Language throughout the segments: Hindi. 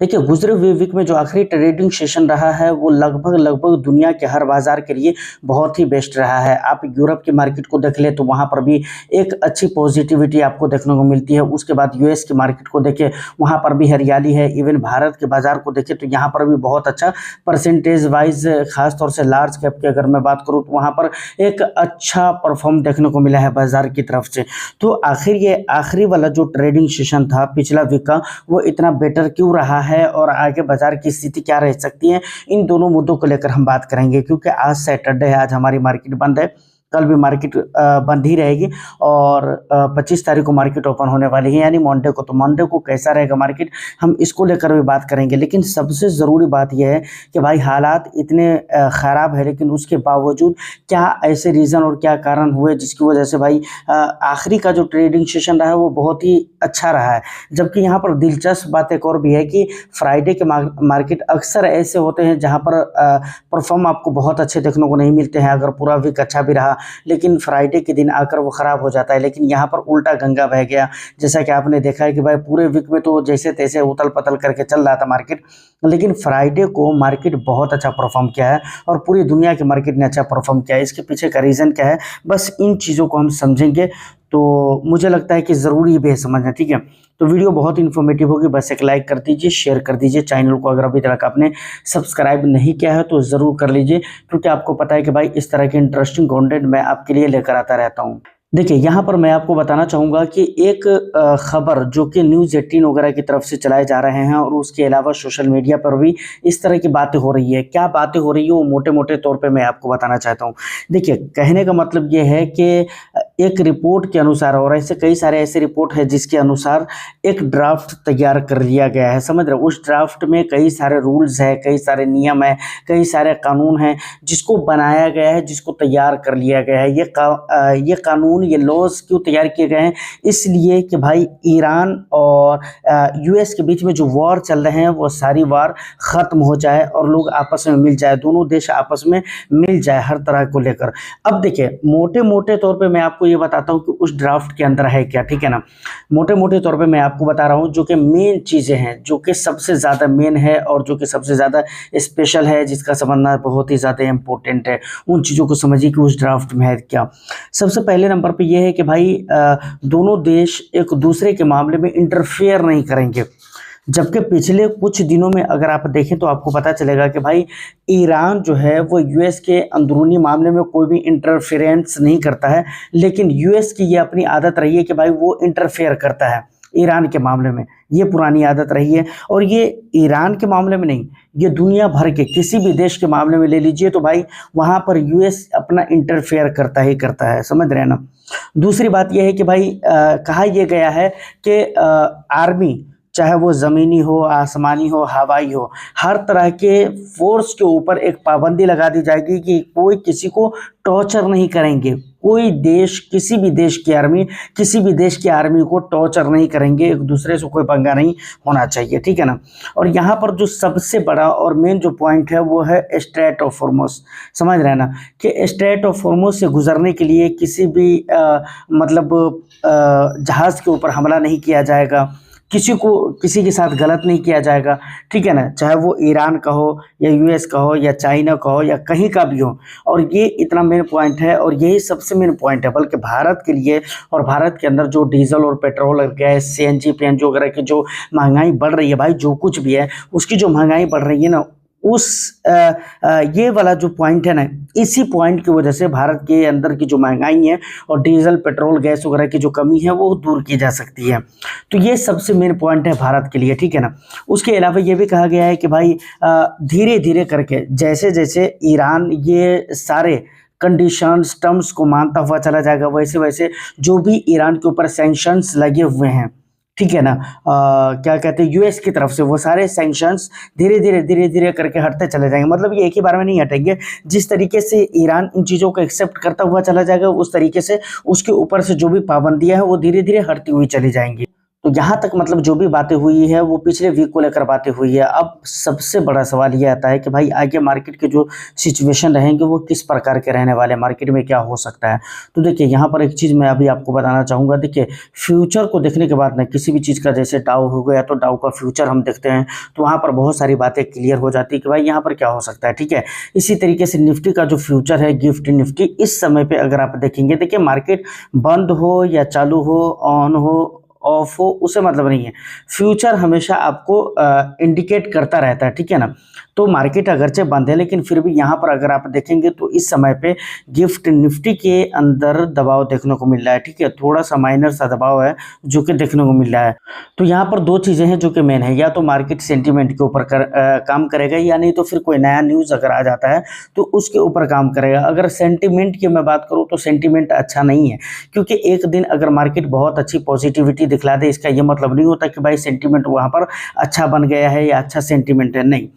देखिए, गुज़रे हुए वीक में जो आखिरी ट्रेडिंग सेशन रहा है, वो लगभग दुनिया के हर बाज़ार के लिए बहुत ही बेस्ट रहा है। आप यूरोप की मार्केट को देख लें तो वहाँ पर भी एक अच्छी पॉजिटिविटी आपको देखने को मिलती है। उसके बाद यूएस की मार्केट को देखें, वहाँ पर भी हरियाली है। इवन भारत के बाज़ार को देखें तो यहाँ पर भी बहुत अच्छा परसेंटेज वाइज़, ख़ास तौर से लार्ज कैप की अगर मैं बात करूँ तो वहाँ पर एक अच्छा परफ़ॉर्म देखने को मिला है बाज़ार की तरफ से। तो आखिर ये आखिरी वाला जो ट्रेडिंग सेशन था पिछला वीक का, वो इतना बेटर क्यों रहा है और आगे बाजार की स्थिति क्या रह सकती है, इन दोनों मुद्दों को लेकर हम बात करेंगे। क्योंकि आज सैटरडे है, आज हमारी मार्केट बंद है, कल भी मार्केट बंद ही रहेगी और 25 तारीख को मार्केट ओपन होने वाली है, यानी मंडे को। तो मंडे को कैसा रहेगा मार्केट, हम इसको लेकर भी बात करेंगे। लेकिन सबसे ज़रूरी बात यह है कि भाई हालात इतने ख़राब है, लेकिन उसके बावजूद क्या ऐसे रीज़न और क्या कारण हुए जिसकी वजह से भाई आखिरी का जो ट्रेडिंग सेशन रहा है वो बहुत ही अच्छा रहा है। जबकि यहाँ पर दिलचस्प बात एक और भी है कि फ्राइडे के मार्केट अक्सर ऐसे होते हैं जहाँ पर परफॉर्म आपको बहुत अच्छे देखने को नहीं मिलते हैं। अगर पूरा वीक अच्छा भी रहा, लेकिन फ्राइडे के दिन आकर वो ख़राब हो जाता है। लेकिन यहाँ पर उल्टा गंगा बह गया, जैसा कि आपने देखा है कि भाई पूरे वीक में तो जैसे तैसे उथल पथल करके चल रहा था मार्केट, लेकिन फ्राइडे को मार्केट बहुत अच्छा परफॉर्म किया है और पूरी दुनिया की मार्केट ने अच्छा परफॉर्म किया है। इसके पीछे का रीज़न क्या है, बस इन चीज़ों को हम समझेंगे तो मुझे लगता है कि ज़रूरी भी है समझना, ठीक है। तो वीडियो बहुत इन्फॉर्मेटिव होगी, बस एक लाइक कर दीजिए, शेयर कर दीजिए। चैनल को अगर अभी तक आपने सब्सक्राइब नहीं किया है तो ज़रूर कर लीजिए, क्योंकि आपको पता है कि भाई इस तरह के इंटरेस्टिंग कंटेंट मैं आपके लिए लेकर आता रहता हूँ। देखिए, यहाँ पर मैं आपको बताना चाहूँगा कि एक ख़बर जो कि न्यूज़ 18 वगैरह की तरफ से चलाए जा रहे हैं और उसके अलावा सोशल मीडिया पर भी इस तरह की बातें हो रही है। क्या बातें हो रही है वो मोटे-मोटे तौर पे मैं आपको बताना चाहता हूँ। देखिए, कहने का मतलब ये है कि एक रिपोर्ट के अनुसार, और ऐसे कई सारे ऐसे रिपोर्ट है जिसके अनुसार एक ड्राफ्ट तैयार कर लिया गया है, समझ रहे हो। उस ड्राफ्ट में कई सारे रूल्स है, कई सारे नियम है, कई सारे कानून हैं जिसको बनाया गया है, जिसको तैयार कर लिया गया है। ये कानून, ये लॉज क्यों तैयार किए गए हैं, इसलिए कि भाई ईरान और यूएस के बीच में जो वॉर चल रहे हैं वो सारी वॉर ख़त्म हो जाए और लोग आपस में मिल जाए, दोनों देश आपस में मिल जाए हर तरह को लेकर। अब देखिए, मोटे मोटे तौर पे मैं आपको ये बताता हूँ कि उस ड्राफ्ट के अंदर है क्या, ठीक है ना। मोटे मोटे तौर पे मैं आपको बता रहा हूँ जो कि मेन चीज़ें हैं, जो कि सबसे ज़्यादा मेन है और जो कि सबसे ज़्यादा स्पेशल है, जिसका समझना बहुत ही ज़्यादा इम्पोर्टेंट है। उन चीज़ों को समझिए कि उस ड्राफ्ट में है क्या। सबसे पहले नंबर पे ये है कि भाई दोनों देश एक दूसरे के मामले में इंटरफेयर नहीं करेंगे। जबकि पिछले कुछ दिनों में अगर आप देखें तो आपको पता चलेगा कि भाई ईरान जो है वो यूएस के अंदरूनी मामले में कोई भी इंटरफेरेंस नहीं करता है, लेकिन यूएस की ये अपनी आदत रही है कि भाई वो इंटरफेयर करता है ईरान के मामले में। ये पुरानी आदत रही है और ये ईरान के मामले में नहीं, ये दुनिया भर के किसी भी देश के मामले में ले लीजिए तो भाई वहाँ पर यूएस अपना इंटरफेयर करता ही करता है, समझ रहे हैं ना। दूसरी बात यह है कि भाई कहा यह गया है कि आर्मी, चाहे वो ज़मीनी हो, आसमानी हो, हवाई हो, हर तरह के फोर्स के ऊपर एक पाबंदी लगा दी जाएगी कि कोई किसी को टॉर्चर नहीं करेंगे। कोई देश, किसी भी देश की आर्मी, किसी भी देश की आर्मी को टॉर्चर नहीं करेंगे, एक दूसरे से कोई पंगा नहीं होना चाहिए, ठीक है ना। और यहाँ पर जो सबसे बड़ा और मेन जो पॉइंट है वो है स्ट्रेट ऑफ हॉर्मुज़। समझ रहे हैं ना कि स्ट्रेट ऑफ हॉर्मुज़ से गुजरने के लिए किसी भी जहाज़ के ऊपर हमला नहीं किया जाएगा, किसी के साथ गलत नहीं किया जाएगा, ठीक है ना। चाहे वो ईरान का हो या यूएस का हो या चाइना का हो या कहीं का भी हो। और ये इतना मेन पॉइंट है और यही सबसे मेन पॉइंट है बल्कि भारत के लिए। और भारत के अंदर जो डीजल और पेट्रोल और गैस, सीएनजी, पीएनजी वगैरह की जो महंगाई बढ़ रही है, भाई जो कुछ भी है उसकी जो महंगाई बढ़ रही है ना, ये वाला जो पॉइंट है ना, इसी पॉइंट की वजह से भारत के अंदर की जो महंगाई है और डीजल, पेट्रोल, गैस वगैरह की जो कमी है वो दूर की जा सकती है। तो ये सबसे मेन पॉइंट है भारत के लिए, ठीक है ना। उसके अलावा ये भी कहा गया है कि भाई धीरे धीरे करके जैसे जैसे ईरान ये सारे कंडीशंस, टर्म्स को मानता हुआ चला जाएगा, वैसे वैसे जो भी ईरान के ऊपर सैंक्शंस लगे हुए हैं, ठीक है ना, क्या कहते हैं यूएस की तरफ से, वो सारे सैंक्शंस धीरे धीरे करके हटते चले जाएंगे। मतलब ये एक ही बार में नहीं हटेंगे। जिस तरीके से ईरान इन चीज़ों को एक्सेप्ट करता हुआ चला जाएगा, उस तरीके से उसके ऊपर से जो भी पाबंदियां हैं वो धीरे धीरे हटती हुई चली जाएंगी। तो यहाँ तक मतलब जो भी बातें हुई है वो पिछले वीक को लेकर बातें हुई है। अब सबसे बड़ा सवाल ये आता है कि भाई आगे मार्केट के जो सिचुएशन रहेंगे वो किस प्रकार के रहने वाले हैं, मार्केट में क्या हो सकता है। तो देखिए यहाँ पर एक चीज़ मैं अभी आपको बताना चाहूँगा। देखिए फ्यूचर को देखने के बाद ना किसी भी चीज़ का जैसे डाउ हो गया तो डाउ का फ्यूचर हम देखते हैं तो वहाँ पर बहुत सारी बातें क्लियर हो जाती है कि भाई यहाँ पर क्या हो सकता है, ठीक है। इसी तरीके से निफ्टी का जो फ्यूचर है गिफ्ट निफ्टी, इस समय पे अगर आप देखेंगे, देखिए मार्केट बंद हो या चालू हो, ऑन हो ऑफ हो, उसे मतलब नहीं है। फ्यूचर हमेशा आपको इंडिकेट करता रहता है, ठीक है ना। तो मार्केट अगरचे बंद है लेकिन फिर भी यहाँ पर अगर आप देखेंगे तो इस समय पे गिफ्ट निफ्टी के अंदर दबाव देखने को मिल रहा है, ठीक है। थोड़ा सा माइनर सा दबाव है जो कि देखने को मिल रहा है। तो यहाँ पर दो चीज़ें हैं जो कि मेन है, या तो मार्केट सेंटीमेंट के ऊपर काम करेगा, या नहीं तो फिर कोई नया न्यूज़ अगर आ जाता है तो उसके ऊपर काम करेगा। अगर सेंटीमेंट की मैं बात करूँ तो सेंटीमेंट अच्छा नहीं है, क्योंकि एक दिन अगर मार्केट बहुत अच्छी पॉजिटिविटी दिखला दे, इसका ये मतलब नहीं होता कि भाई सेंटीमेंट वहाँ पर अच्छा बन गया है या अच्छा सेंटीमेंट है, नहीं।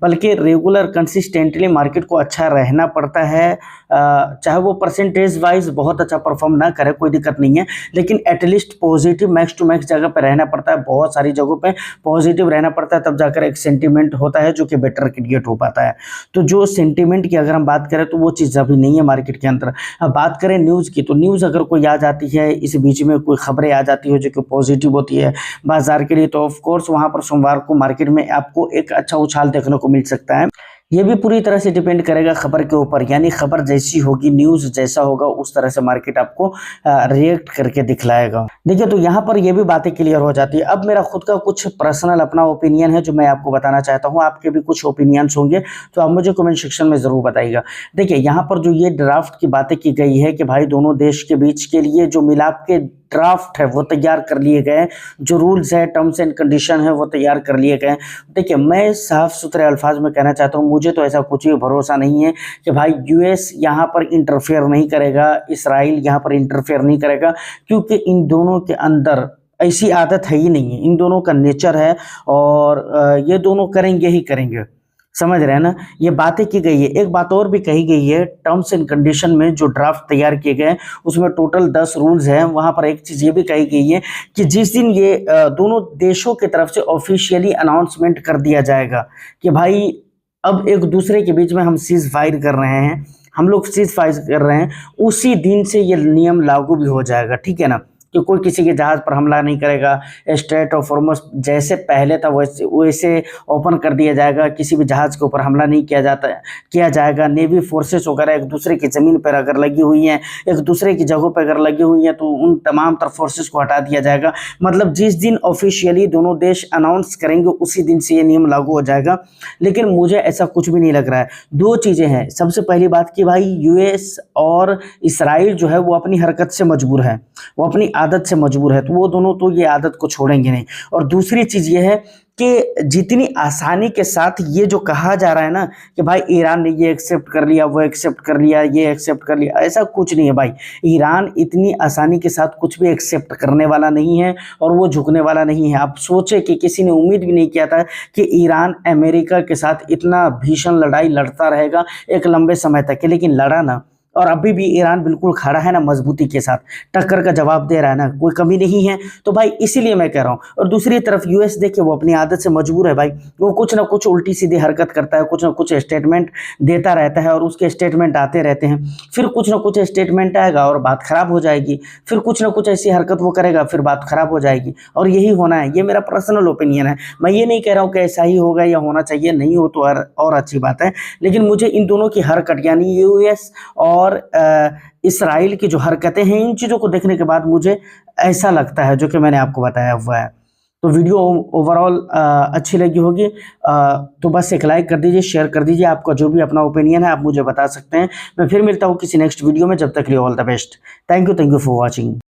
बल्कि रेगुलर कंसिस्टेंटली मार्केट को अच्छा रहना पड़ता है। चाहे वो परसेंटेज वाइज बहुत अच्छा परफॉर्म ना करे, कोई दिक्कत नहीं है, लेकिन at least positive max to max जगह पर रहना पड़ता है। बहुत सारी जगहों पे पॉजिटिव रहना पड़ता है, तब जाकर एक सेंटीमेंट होता है जो कि बेटर क्रिएट हो पाता है। तो जो सेंटीमेंट की अगर हम बात करें तो वो चीज़ अभी नहीं है मार्केट के अंदर। अब बात करें न्यूज़ की, तो न्यूज़ अगर कोई आ जाती है, इस बीच में कोई खबरें आ जाती है जो कि पॉजिटिव होती है बाजार के लिए, तो ऑफ कोर्स वहाँ पर सोमवार को मार्केट में आपको एक अच्छा उछाल देखने को मिल सकता है। ये भी पूरी तरह से डिपेंड करेगा खबर के ऊपर, यानी खबर जैसी होगी, न्यूज़ जैसा होगा, उस तरह से मार्केट आपको रिएक्ट करके दिखलाएगा। देखिए तो यहाँ पर ये भी बातें क्लियर हो जाती है। अब मेरा खुद का कुछ पर्सनल अपना ओपिनियन है जो मैं आपको बताना चाहता हूँ। आपके भी कुछ ओपिनियंस होंगे तो आप मुझे कमेंट सेक्शन में ज़रूर बताइएगा। देखिए यहाँ पर जो ये ड्राफ्ट की बातें की गई है कि भाई दोनों देश के बीच के लिए जो मिलाप के ड्राफ्ट है वो तैयार कर लिए गए, जो रूल्स है, टर्म्स एंड कंडीशन है वो तैयार कर लिए गए। देखिए मैं साफ सुथरे अल्फाज में कहना चाहता हूँ, मुझे तो ऐसा कुछ भी भरोसा नहीं है कि भाई यूएस यहाँ पर इंटरफेयर नहीं करेगा, इसराइल यहाँ पर इंटरफेयर नहीं करेगा, क्योंकि इन दोनों के अंदर ऐसी आदत है ही नहीं है। इन दोनों का नेचर है और ये दोनों करेंगे ही करेंगे, समझ रहे हैं ना। ये बातें की गई है। एक बात और भी कही गई है, टर्म्स एंड कंडीशन में जो ड्राफ्ट तैयार किए गए उसमें टोटल 10 रूल्स हैं। वहाँ पर एक चीज़ ये भी कही गई है कि जिस दिन ये दोनों देशों की तरफ से ऑफिशियली अनाउंसमेंट कर दिया जाएगा कि भाई अब एक दूसरे के बीच में हम सीज फायर कर रहे हैं, हम लोग सीज फायर कर रहे हैं, उसी दिन से ये नियम लागू भी हो जाएगा, ठीक है ना। कि कोई किसी के जहाज़ पर हमला नहीं करेगा, स्ट्रेट ऑफ हॉर्मुज़ जैसे पहले था वैसे ओपन कर दिया जाएगा, किसी भी जहाज़ के ऊपर हमला नहीं किया जाएगा। नेवी फोर्सेस वगैरह एक दूसरे की ज़मीन पर अगर लगी हुई हैं, एक दूसरे की जगहों पर अगर लगी हुई हैं तो उन तमाम तरह फोर्सेस को हटा दिया जाएगा। मतलब जिस दिन ऑफिशियली दोनों देश अनाउंस करेंगे उसी दिन से ये नियम लागू हो जाएगा। लेकिन मुझे ऐसा कुछ भी नहीं लग रहा है। दो चीज़ें हैं। सबसे पहली बात कि भाई यूएस और इसराइल जो है वो अपनी हरकत से मजबूर है, वो अपनी आदत से मजबूर है, तो वो दोनों तो ये आदत को छोड़ेंगे नहीं। और दूसरी चीज़ ये है कि जितनी आसानी के साथ ये जो कहा जा रहा है ना कि भाई ईरान ने ये एक्सेप्ट कर लिया, वो एक्सेप्ट कर लिया, ये एक्सेप्ट कर लिया, ऐसा कुछ नहीं है भाई। ईरान इतनी आसानी के साथ कुछ भी एक्सेप्ट करने वाला नहीं है और वो झुकने वाला नहीं है। आप सोचे कि किसी ने उम्मीद भी नहीं किया था कि ईरान अमेरिका के साथ इतना भीषण लड़ाई लड़ता रहेगा एक लंबे समय तक, लेकिन लड़ा ना। और अभी भी ईरान बिल्कुल खड़ा है ना, मजबूती के साथ टक्कर का जवाब दे रहा है ना, कोई कमी नहीं है। तो भाई इसीलिए मैं कह रहा हूँ। और दूसरी तरफ यूएस देखिए वो अपनी आदत से मजबूर है भाई, वो कुछ ना कुछ उल्टी सीधी हरकत करता है, कुछ ना कुछ स्टेटमेंट देता रहता है और उसके स्टेटमेंट आते रहते हैं। फिर कुछ ना कुछ स्टेटमेंट आएगा और बात खराब हो जाएगी, फिर कुछ ना कुछ ऐसी हरकत वो करेगा, फिर बात खराब हो जाएगी। और यही होना है, ये मेरा पर्सनल ओपिनियन है। मैं ये नहीं कह रहा हूँ कि ऐसा ही होगा या होना चाहिए, नहीं हो तो और अच्छी बात है। लेकिन मुझे इन दोनों की हरकत यानी यूएस और इसराइल की जो हरकतें हैं, इन चीज़ों को देखने के बाद मुझे ऐसा लगता है जो कि मैंने आपको बताया हुआ है। तो वीडियो ओवरऑल अच्छी लगी होगी तो बस एक लाइक कर दीजिए, शेयर कर दीजिए। आपका जो भी अपना ओपिनियन है आप मुझे बता सकते हैं। मैं फिर मिलता हूँ किसी नेक्स्ट वीडियो में। जब तक के लिए all the best. Thank you for watching.